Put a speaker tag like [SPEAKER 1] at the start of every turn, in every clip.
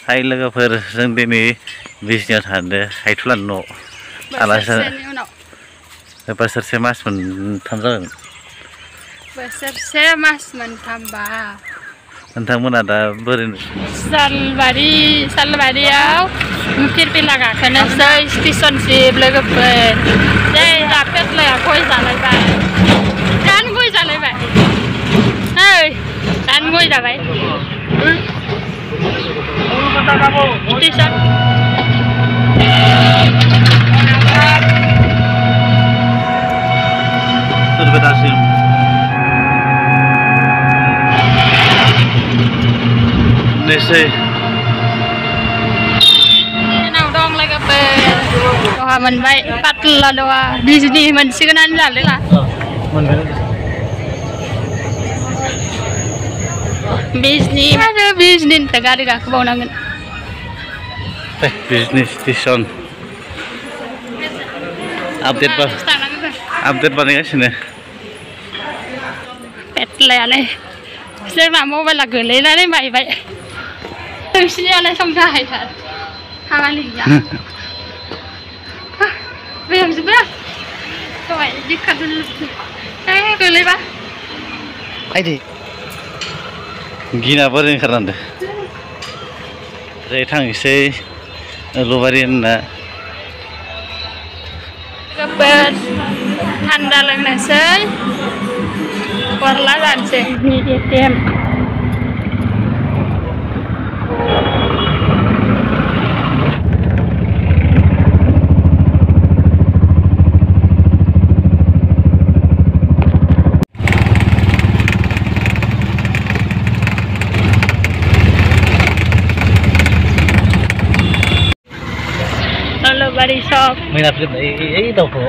[SPEAKER 1] हाय लोगोफोर जों दिनै बिजनियाव थांदों हायथुला न' आलासि बोसोरसे मास मोनथाम जागोन
[SPEAKER 2] बोसोरसे मास मोनथामबा
[SPEAKER 1] नोंथांमोना दा बोरै
[SPEAKER 2] सालबारियाव फिरफिला गाखोनोसै स्टेशनसिम लोगोफोर जै दा पेटलाया गय जालायबाय दान गय जालायबाय ओइ दान गय जाबाय station
[SPEAKER 1] Terbatasi. Nese.
[SPEAKER 2] Nào đông lại gặp doa mình vậy bắt là doa Disney mình xin ăn là đấy là.
[SPEAKER 1] Mình phải.
[SPEAKER 2] Disney ada Disney tegari gak kebau nangen.
[SPEAKER 1] Business station. Update बानायगासिनो
[SPEAKER 2] पेटलायालाय जोंना मबाइला गोलैनानै बायबाय नोंसिनियालाय समजाहैथार खामानि गैया बेयावजोबो दहाय दिखादों गोलैबा
[SPEAKER 1] आइदि गिना बोरै ओंखारनांदो ओरै थांसै लबारि होनना
[SPEAKER 2] थान्दा लोंनोसै गरला जानोसै नि ATM Bari shop.
[SPEAKER 1] May napilip na daw po.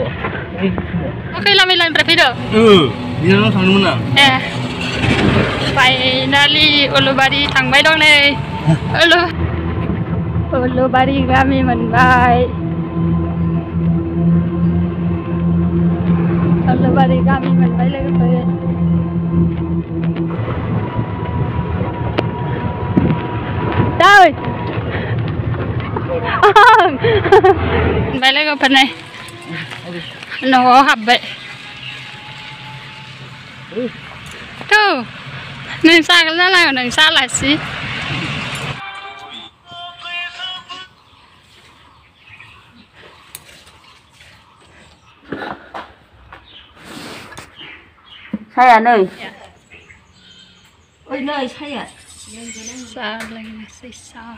[SPEAKER 2] Okay lang, may lang rapido.
[SPEAKER 1] Hindi na lang mo na.
[SPEAKER 2] Finally, Ulubari thangbai dong này. Ulubari kami menbai. Ulubari kami menbai lagi tu. Tahu. Bay lấy cái phần này nó hấp vậy thôi nên xa cái này đừng xa lại xí
[SPEAKER 3] sai à nơi ôi nơi sai à
[SPEAKER 2] xa lên xí xa